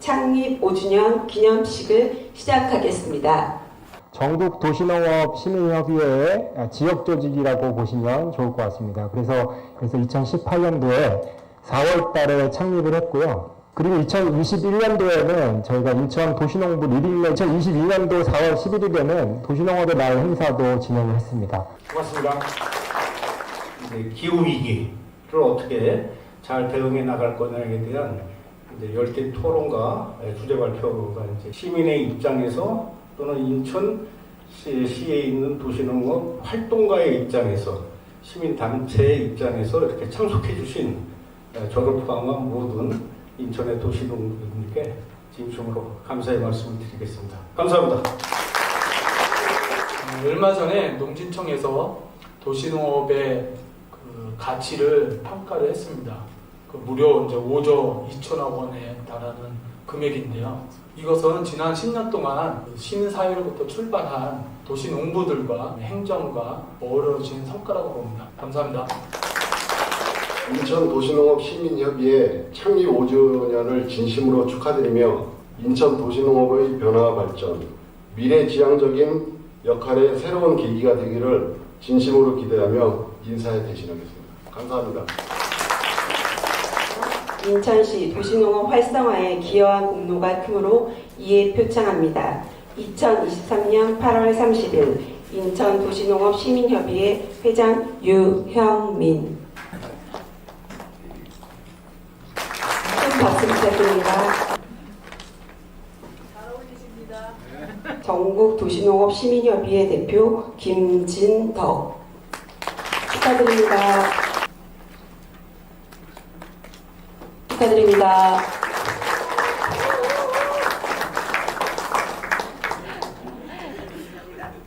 창립 5주년 기념식을 시작하겠습니다. 전국 도시농업 시민협의회의 지역 조직이라고 보시면 좋을 것 같습니다. 그래서 2018년도에 4월 달에 창립을 했고요. 그리고 2021년도에는 저희가 인천 도시농부 리딩맨 2022년도 4월 11일에는 도시농업의 날 행사도 진행을 했습니다. 고맙습니다. 기후위기를 어떻게 잘 대응해 나갈 거냐에 대한 열띤 토론과 주제 발표가 시민의 입장에서 또는 인천 시에 있는 도시농업 활동가의 입장에서 시민단체의 입장에서 이렇게 참석해 주신 저를 포함한 모든 인천의 도시농민들께 진심으로 감사의 말씀을 드리겠습니다. 감사합니다. 얼마 전에 농진청에서 도시농업의 그 가치를 평가를 했습니다. 무려 이제 5조 2천억 원에 달하는 금액인데요. 이것은 지난 10년 동안 시민사회로부터 출발한 도시농부들과 행정과 어우러진 성과라고 봅니다. 감사합니다. 인천 도시농업 시민협의회 창립 5주년을 진심으로 축하드리며 인천 도시농업의 변화 발전, 미래지향적인 역할의 새로운 계기가 되기를 진심으로 기대하며 인사에 대신하겠습니다. 감사합니다. 인천시 도시농업 활성화에 기여한 공로가 크므로 이에 표창합니다. 2023년 8월 30일 인천 도시농업 시민협의회 회장 유형민. 큰 박수 부탁드립니다. 잘 어울리십니다. 전국 도시농업 시민협의회 대표 김진덕. 축하드립니다. 축하드립니다.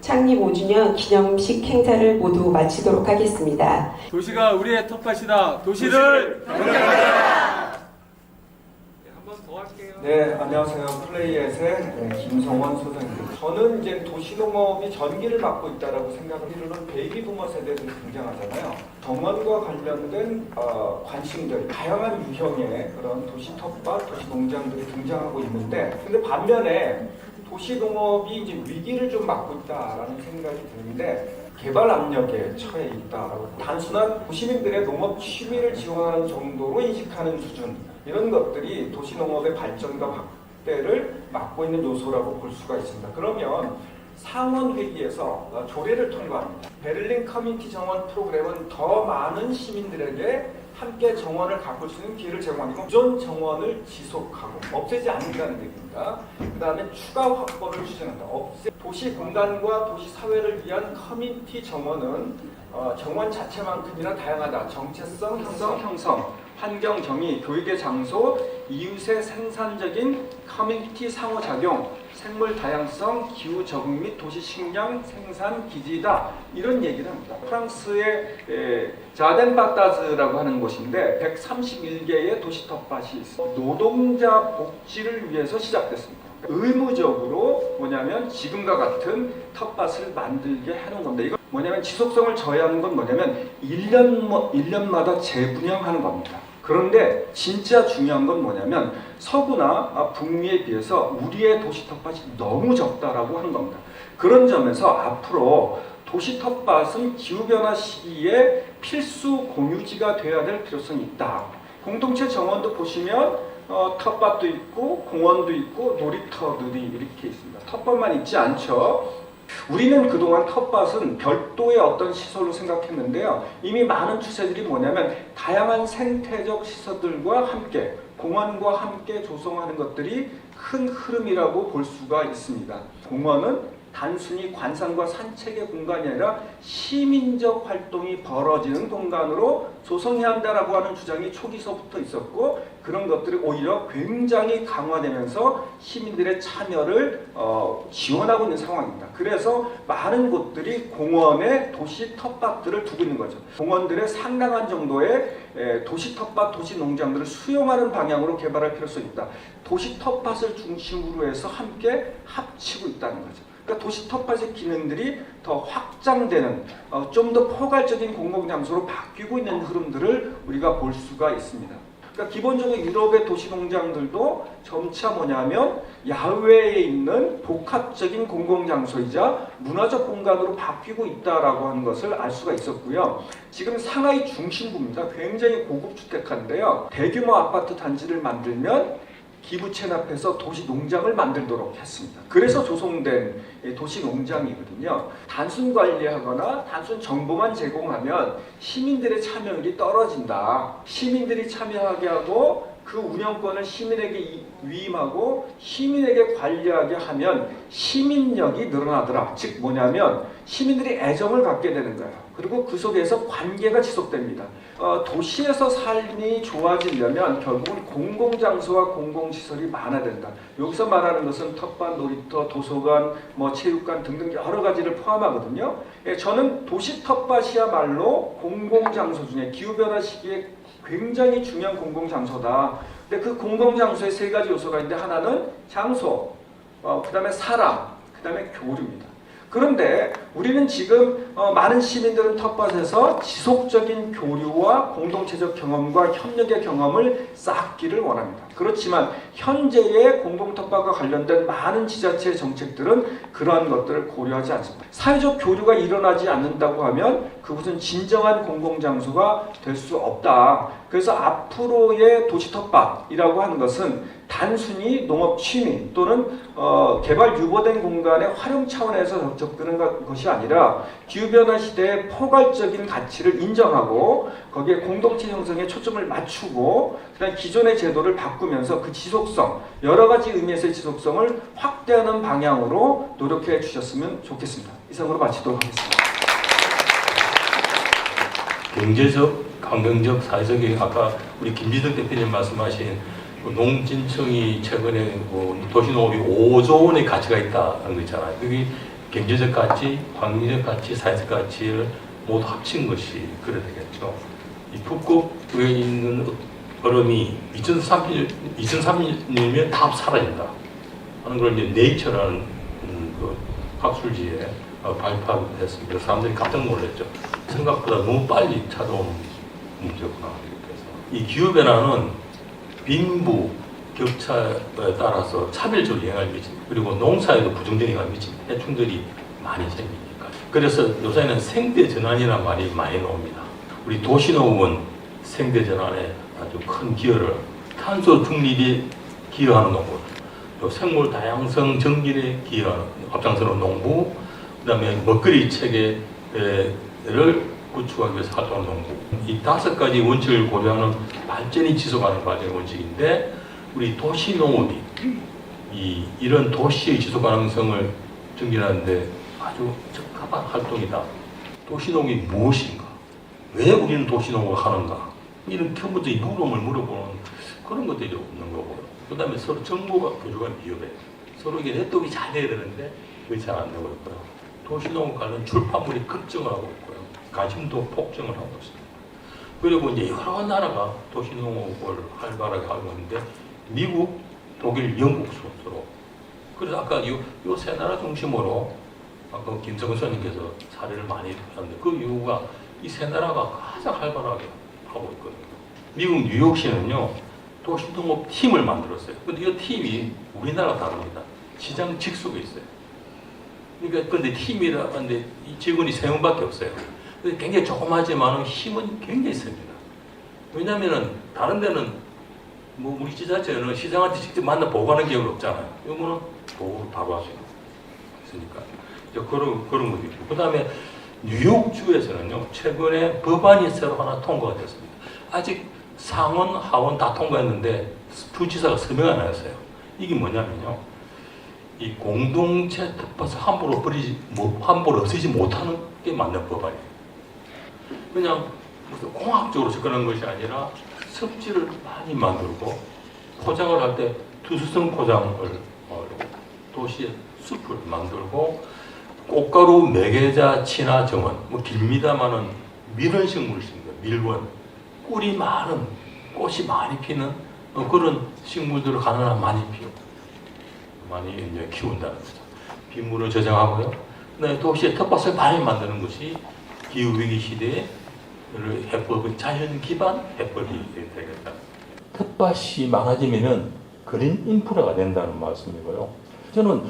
창립 5주년 기념식 행사를 모두 마치도록 하겠습니다. 도시가 우리의 텃밭이다. 도시를 경영하자. 한번 더 할게요. 네, 안녕하세요. 플레이엣의 김성원 소장입니다. 저는 이제 도시농업이 전기를 맡고 있다라고 생각을 해요는 베이비부머 세대들이 등장하잖아요. 정원과 관련된 관심들, 다양한 유형의 그런 도시 텃밭, 도시 농장들이 등장하고 있는데, 근데 반면에 도시농업이 이제 위기를 좀 맞고 있다라는 생각이 드는데, 개발 압력에 처해 있다라고 단순한 도시민들의 농업 취미를 지원하는 정도로 인식하는 수준, 이런 것들이 도시농업의 발전과 확대를 막고 있는 요소라고 볼 수가 있습니다. 그러면 상원회의에서 조례를 통과합니다. 베를린 커뮤니티 정원 프로그램은 더 많은 시민들에게 함께 정원을 가꿀 수 있는 기회를 제공하고 기존 정원을 지속하고 없애지 않는다는 얘기입니다. 그 다음에 추가 확보를 추진한다. 도시 공간과 도시 사회를 위한 커뮤니티 정원은 정원 자체만큼이나 다양하다. 정체성, 형성, 환경 정의, 교육의 장소, 이웃의 생산적인 커뮤니티 상호작용, 생물 다양성, 기후 적응 및 도시 식량 생산 기지다, 이런 얘기를 합니다. 프랑스의 자덴바타즈라고 하는 곳인데 131개의 도시 텃밭이 있습니다. 노동자 복지를 위해서 시작됐습니다. 의무적으로 뭐냐면 지금과 같은 텃밭을 만들게 하는 겁니다. 이건 뭐냐면 지속성을 저해하는 건 뭐냐면 1년마다 재분양하는 겁니다. 그런데 진짜 중요한 건 뭐냐면 서구나 북미에 비해서 우리의 도시 텃밭이 너무 적다라고 하는 겁니다. 그런 점에서 앞으로 도시 텃밭은 기후변화 시기에 필수 공유지가 되어야 될 필요성이 있다. 공동체 정원도 보시면 텃밭도 있고 공원도 있고 놀이터들이 이렇게 있습니다. 텃밭만 있지 않죠. 우리는 그동안 텃밭은 별도의 어떤 시설로 생각했는데요. 이미 많은 추세들이 뭐냐면 다양한 생태적 시설들과 함께 공원과 함께 조성하는 것들이 큰 흐름이라고 볼 수가 있습니다. 공원은 단순히 관상과 산책의 공간이 아니라 시민적 활동이 벌어지는 공간으로 조성해야 한다라고 하는 주장이 초기서부터 있었고, 그런 것들이 오히려 굉장히 강화되면서 시민들의 참여를 지원하고 있는 상황입니다. 그래서 많은 곳들이 공원에 도시 텃밭들을 두고 있는 거죠. 공원들의 상당한 정도의 도시 텃밭, 도시 농장들을 수용하는 방향으로 개발할 필요성이 있다. 도시 텃밭을 중심으로 해서 함께 합치고 있다는 거죠. 그러니까 도시 텃밭의 기능들이 더 확장되는 좀 더 포괄적인 공공장소로 바뀌고 있는 흐름들을 우리가 볼 수가 있습니다. 그러니까 기본적으로 유럽의 도시농장들도 점차 뭐냐면 야외에 있는 복합적인 공공장소이자 문화적 공간으로 바뀌고 있다라고 하는 것을 알 수가 있었고요. 지금 상하이 중심부입니다. 굉장히 고급 주택가인데요. 대규모 아파트 단지를 만들면 기부 체납해서 도시 농장을 만들도록 했습니다. 그래서 조성된 도시 농장이거든요. 단순 관리하거나 단순 정보만 제공하면 시민들의 참여율이 떨어진다. 시민들이 참여하게 하고 그 운영권을 시민에게 위임하고 시민에게 관리하게 하면 시민력이 늘어나더라. 즉 뭐냐면 시민들이 애정을 갖게 되는 거예요. 그리고 그 속에서 관계가 지속됩니다. 도시에서 삶이 좋아지려면 결국은 공공장소와 공공시설이 많아야 된다. 여기서 말하는 것은 텃밭, 놀이터, 도서관, 체육관 등등 여러 가지를 포함하거든요. 저는 도시 텃밭이야말로 공공장소 중에 기후변화 시기에 굉장히 중요한 공공장소다. 근데 그 공공장소에 세 가지 요소가 있는데 하나는 장소, 그 다음에 사람, 그 다음에 교류입니다. 그런데 우리는 지금 많은 시민들은 텃밭에서 지속적인 교류와 공동체적 경험과 협력의 경험을 쌓기를 원합니다. 그렇지만 현재의 공동텃밭과 관련된 많은 지자체의 정책들은 그러한 것들을 고려하지 않습니다. 사회적 교류가 일어나지 않는다고 하면 그것은 진정한 공공장소가 될 수 없다. 그래서 앞으로의 도시텃밭이라고 하는 것은 단순히 농업 취미 또는 개발 유보된 공간의 활용 차원에서 접근하는 것이 아니라 기후변화 시대의 포괄적인 가치를 인정하고 거기에 공동체 형성에 초점을 맞추고 그다음 기존의 제도를 바꾸면서 그 지속성, 여러 가지 의미에서의 지속성을 확대하는 방향으로 노력해 주셨으면 좋겠습니다. 이상으로 마치도록 하겠습니다. 경제적, 환경적, 사회적인 아까 우리 김지덕 대표님 말씀하신 농진청이 최근에 도시농업이 5조 원의 가치가 있다는 거 있잖아요. 그게 경제적 가치, 환경적 가치, 사회적 가치를 모두 합친 것이 그래야 되겠죠. 이 북극에 있는 얼음이 2030년이면 다 사라진다 하는 걸 이제 네이처라는 그 학술지에 발표했습니다. 사람들이 깜짝 놀랐죠. 생각보다 너무 빨리 찾아오는 문제구나. 그래서 이 기후변화는 빈부 격차에 따라서 차별적으로 영향을 미칩니다. 그리고 농사에도 부정적인 영향을 미칩니다. 해충들이 많이 생기니까. 그래서 요새는 생태 전환이라는 말이 많이 나옵니다. 우리 도시농업은 생태 전환에 아주 큰 기여를, 탄소 중립에 기여하는 농부, 또 생물 다양성 정진에 기여하는 앞장서는 농부, 그다음에 먹거리 체계를 구축하기 위해서 활동하는 농부. 이 5가지 원칙을 고려하는 발전이 지속하는 과정의 원칙인데 우리 도시농업이 이런 도시의 지속 가능성을 증진하는데 아주 적합한 활동이다. 도시농업이 무엇인가? 왜 우리는 도시농업을 하는가? 이런根本적인 물음을 물어보는 그런 것들이 없는 거고요. 그 다음에 서로 정보가 부족한 비협에 서로 이게 네트워크가 잘 돼야 되는데 그게 잘 안 되고 있고요. 도시농업 관련 출판물이 급증을 하고 있고요. 관심도 폭증을 하고 있습니다. 그리고 이제 여러 나라가 도시농업을 활발하게 하고 있는데 미국, 독일, 영국 순서로. 그래서 아까 요 세 나라 중심으로 아까 김성근 선생님께서 사례를 많이 하는데 그 이유가 이 세 나라가 가장 활발하게 하고 있거든요. 미국 뉴욕시는요 도시농업 팀을 만들었어요. 근데 이 팀이 우리나라 다릅니다. 시장 직속에 있어요. 그러니까 근데 팀이라는데 이 직원이 3명밖에 없어요. 굉장히 조그마지만 힘은 굉장히 셉니다. 왜냐하면은 다른 데는 우리 지자체는 시장한테 직접 만나 보고하는 경우는 없잖아요. 이거는 보고 바로 하시는 있으니까 그런 것도 있고. 그 다음에 뉴욕주에서는요 최근에 법안이 새로 하나 통과가 됐습니다. 아직 상원, 하원 다 통과했는데 주지사가 서명 안 했어요. 이게 뭐냐면요. 이 공동체 텃밭을 함부로 없애지 못하는 게 맞는 법안이에요. 그냥 무슨 공학적으로 접근하는 것이 아니라 섭지를 많이 만들고 포장을 할 때 투수성 포장을 도시의 숲을 만들고 꽃가루, 매개자, 친화, 정원 길미다마는 밀원 식물을 심니다. 밀원. 꿀이 많은 꽃이 많이 피는 그런 식물들을 가능한 많이 이제 키운다는 거죠. 빗물을 저장하고요. 그다음에 도시의 텃밭을 많이 만드는 것이 기후 위기 시대에 해법은 자연 기반 해법이 되겠다. 텃밭이 많아지면은 그린 인프라가 된다는 말씀이고요. 저는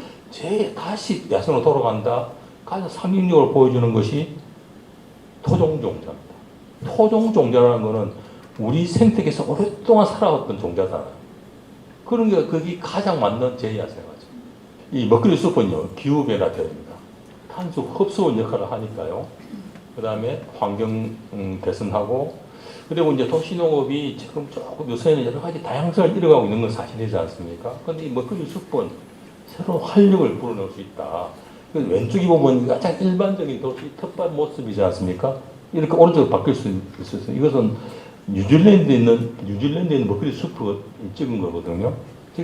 다시 야생으로 돌아간다. 가장 상징적으로 보여주는 것이 토종종자입니다. 토종종자라는 것은 우리 생태계에서 오랫동안 살아왔던 종자잖아요. 그런 게 거기 가장 맞는 제야생화죠. 이 먹거리 숲은요, 기후변화 때문입니다. 탄소 흡수원 역할을 하니까요. 그 다음에 환경 개선하고, 그리고 이제 도시농업이 지금 조금 요새는 여러 가지 다양성을 잃어가고 있는 건 사실이지 않습니까? 근데 이 먹거리 숲은 새로운 활력을 불어넣을 수 있다. 왼쪽에 보면 가장 일반적인 도시 텃밭 모습이지 않습니까? 이렇게 오른쪽으로 바뀔 수 있어서 이것은 뉴질랜드에 있는 먹거리 숲을 찍은 거거든요.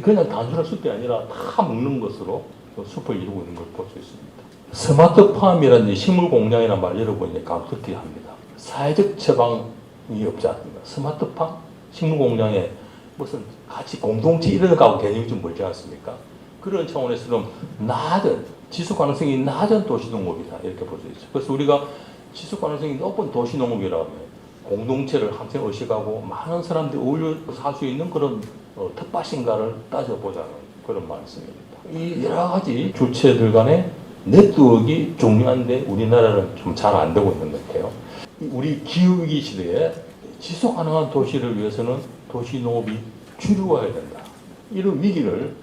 그냥 단순한 숲이 아니라 다 먹는 것으로 숲을 이루고 있는 걸 볼 수 있습니다. 스마트팜이라는 식물 공장이라는 말 여러분이 감격히 합니다. 사회적 처방이 없지 않습니까? 스마트팜, 식물 공장에 무슨 같이 공동체 이뤄가고 개념이 좀 멀지 않습니까? 그런 차원에서는 낮은 지속 가능성이 낮은 도시농업이다 이렇게 볼 수 있죠. 그래서 우리가 지속 가능성이 높은 도시농업이라면 공동체를 항상 의식하고 많은 사람들이 어울려 살 수 있는 그런 텃밭인가를 따져보자는 그런 말씀입니다. 이 여러 가지 주체들 간의 네트워크가 중요한데 우리나라는 좀 잘 안 되고 있는 것 같아요. 우리 기후위기 시대에 지속 가능한 도시를 위해서는 도시농업이 주류화해야 된다. 이런 위기를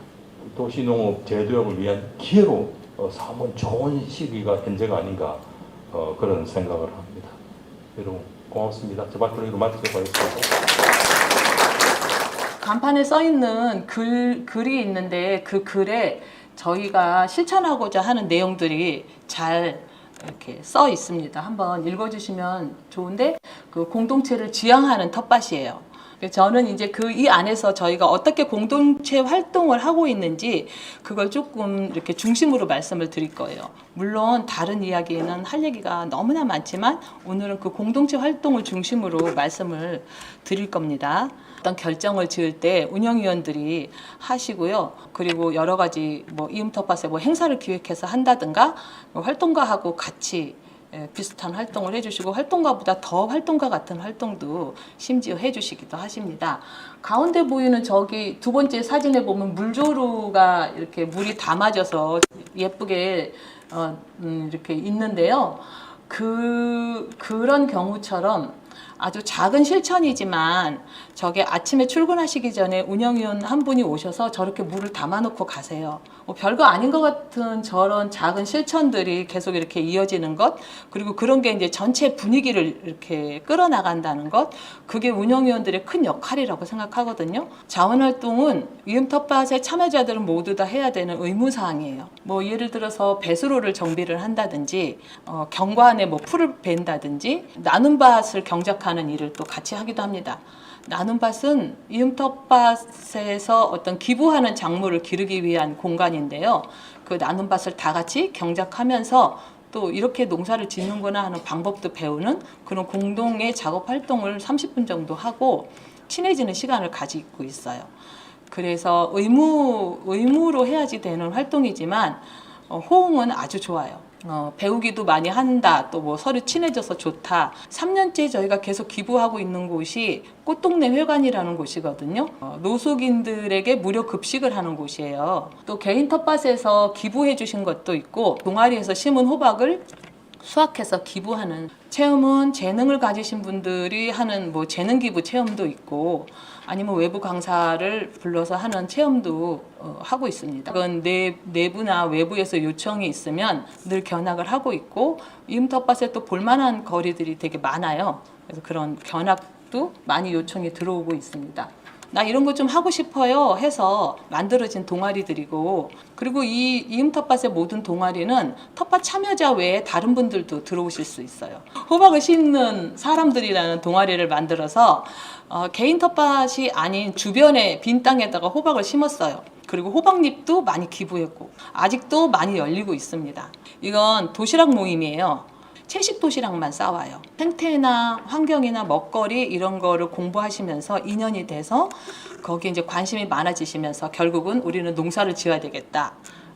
도시농업 제도역을 위한 기회로 삼은 좋은 시기가 현재가 아닌가 그런 생각을 합니다. 여러분 고맙습니다. 제 발표를 마치도록 하겠습니다. 간판에 써 있는 글이 있는데 그 글에 저희가 실천하고자 하는 내용들이 잘 이렇게 써 있습니다. 한번 읽어주시면 좋은데, 그 공동체를 지향하는 텃밭이에요. 저는 이제 이 안에서 저희가 어떻게 공동체 활동을 하고 있는지 그걸 조금 이렇게 중심으로 말씀을 드릴 거예요. 물론 다른 이야기는 할 얘기가 너무나 많지만 오늘은 그 공동체 활동을 중심으로 말씀을 드릴 겁니다. 어떤 결정을 지을 때 운영위원들이 하시고요. 그리고 여러 가지 이음 텃밭에 행사를 기획해서 한다든가 활동가하고 같이 비슷한 활동을 해주시고 활동가보다 더 활동가 같은 활동도 심지어 해주시기도 하십니다. 가운데 보이는 저기 두 번째 사진에 보면 물조루가 이렇게 물이 담아져서 예쁘게 이렇게 있는데요. 그런 경우처럼 아주 작은 실천이지만 저게 아침에 출근하시기 전에 운영위원 한 분이 오셔서 저렇게 물을 담아놓고 가세요. 별거 아닌 것 같은 저런 작은 실천들이 계속 이렇게 이어지는 것, 그리고 그런 게 이제 전체 분위기를 이렇게 끌어나간다는 것, 그게 운영위원들의 큰 역할이라고 생각하거든요. 자원활동은 위음 텃밭의 참여자들은 모두 다 해야 되는 의무사항이에요. 예를 들어서 배수로를 정비를 한다든지, 경관에 풀을 벤다든지, 나눔 밭을 경작하는 일을 또 같이 하기도 합니다. 나눔 밭은 위음 텃밭에서 어떤 기부하는 작물을 기르기 위한 공간인데요. 그 나눔 밭을 다 같이 경작하면서 또 이렇게 농사를 짓는구나 하는 방법도 배우는 그런 공동의 작업 활동을 30분 정도 하고 친해지는 시간을 가지고 있어요. 그래서 의무로 해야지 되는 활동이지만 호응은 아주 좋아요. 배우기도 많이 한다, 또 서로 친해져서 좋다. 3년째 저희가 계속 기부하고 있는 곳이 꽃동네 회관이라는 곳이거든요. 노숙인들에게 무료 급식을 하는 곳이에요. 또 개인 텃밭에서 기부해 주신 것도 있고, 동아리에서 심은 호박을 수확해서 기부하는 체험은 재능을 가지신 분들이 하는 재능 기부 체험도 있고, 아니면 외부 강사를 불러서 하는 체험도 하고 있습니다. 그건 내부나 외부에서 요청이 있으면 늘 견학을 하고 있고, 위음 텃밭에 또 볼만한 거리들이 되게 많아요. 그래서 그런 견학도 많이 요청이 들어오고 있습니다. 나 이런 거 좀 하고 싶어요 해서 만들어진 동아리들이고, 그리고 이 위음 텃밭의 모든 동아리는 텃밭 참여자 외에 다른 분들도 들어오실 수 있어요. 호박을 심는 사람들이라는 동아리를 만들어서 개인 텃밭이 아닌 주변에 빈 땅에다가 호박을 심었어요. 그리고 호박잎도 많이 기부했고 아직도 많이 열리고 있습니다. 이건 도시락 모임이에요. 채식 도시락만 싸와요. 생태나 환경이나 먹거리 이런 거를 공부하시면서 인연이 돼서 거기에 이제 관심이 많아지시면서 결국은 우리는 농사를 지어야 되겠다.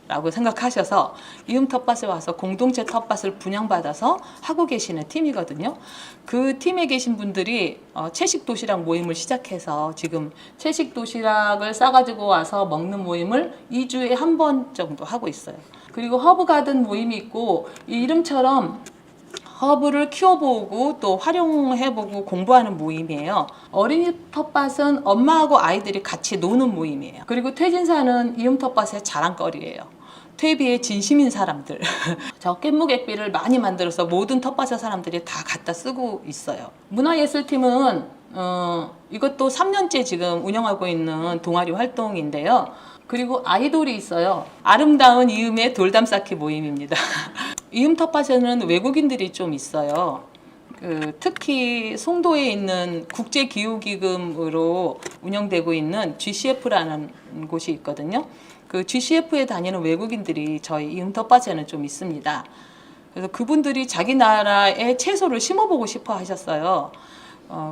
라고 생각하셔서 이음 텃밭에 와서 공동체 텃밭을 분양받아서 하고 계시는 팀이거든요. 그 팀에 계신 분들이 채식 도시락 모임을 시작해서 지금 채식 도시락을 싸가지고 와서 먹는 모임을 2주에 한 번 정도 하고 있어요. 그리고 허브 가든 모임이 있고 이 이름처럼 허브를 키워보고 또 활용해보고 공부하는 모임이에요. 어린이 텃밭은 엄마하고 아이들이 같이 노는 모임이에요. 그리고 퇴진사는 이음 텃밭의 자랑거리예요. 퇴비에 진심인 사람들. 저 깻묵액비를 많이 만들어서 모든 텃밭의 사람들이 다 갖다 쓰고 있어요. 문화예술팀은 이것도 3년째 지금 운영하고 있는 동아리 활동인데요. 그리고 아이돌이 있어요. 아름다운 이음의 돌담 쌓기 모임입니다. 이음 텃밭에는 외국인들이 좀 있어요. 특히 송도에 있는 국제기후기금으로 운영되고 있는 GCF라는 곳이 있거든요. 그 GCF에 다니는 외국인들이 저희 이음 텃밭에는 좀 있습니다. 그래서 그분들이 자기 나라에 채소를 심어보고 싶어 하셨어요.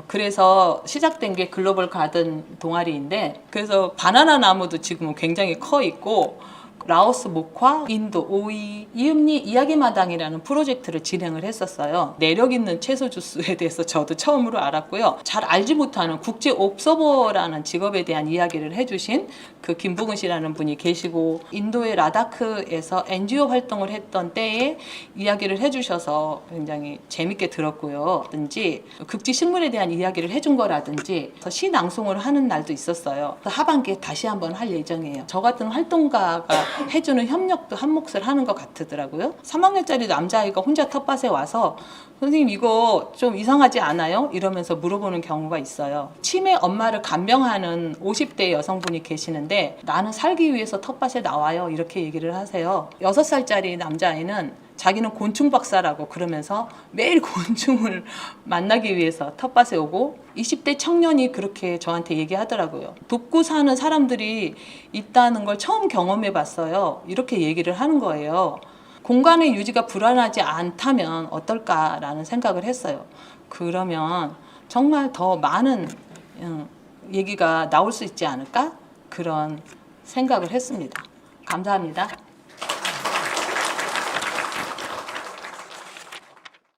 그래서 시작된 게 글로벌 가든 동아리인데, 그래서 바나나 나무도 지금은 굉장히 커 있고, 라오스 목화, 인도 오이, 이음리 이야기마당이라는 프로젝트를 진행을 했었어요. 내력 있는 채소 주스에 대해서 저도 처음으로 알았고요. 잘 알지 못하는 국제 옵서버라는 직업에 대한 이야기를 해주신 그 김부근 씨라는 분이 계시고, 인도의 라다크에서 NGO 활동을 했던 때에 이야기를 해주셔서 굉장히 재밌게 들었고요. 든지 극지 식물에 대한 이야기를 해준 거라든지 시 낭송을 하는 날도 있었어요. 하반기에 다시 한번 할 예정이에요. 저 같은 활동가가 해주는 협력도 한 몫을 하는 것 같더라고요. 3학년짜리 남자아이가 혼자 텃밭에 와서 선생님 이거 좀 이상하지 않아요? 이러면서 물어보는 경우가 있어요. 치매 엄마를 간병하는 50대 여성분이 계시는데 나는 살기 위해서 텃밭에 나와요. 이렇게 얘기를 하세요. 6살짜리 남자아이는 자기는 곤충 박사라고 그러면서 매일 곤충을 만나기 위해서 텃밭에 오고, 20대 청년이 그렇게 저한테 얘기하더라고요. 돕고 사는 사람들이 있다는 걸 처음 경험해 봤어요. 이렇게 얘기를 하는 거예요. 공간의 유지가 불안하지 않다면 어떨까라는 생각을 했어요. 그러면 정말 더 많은 얘기가 나올 수 있지 않을까? 그런 생각을 했습니다. 감사합니다.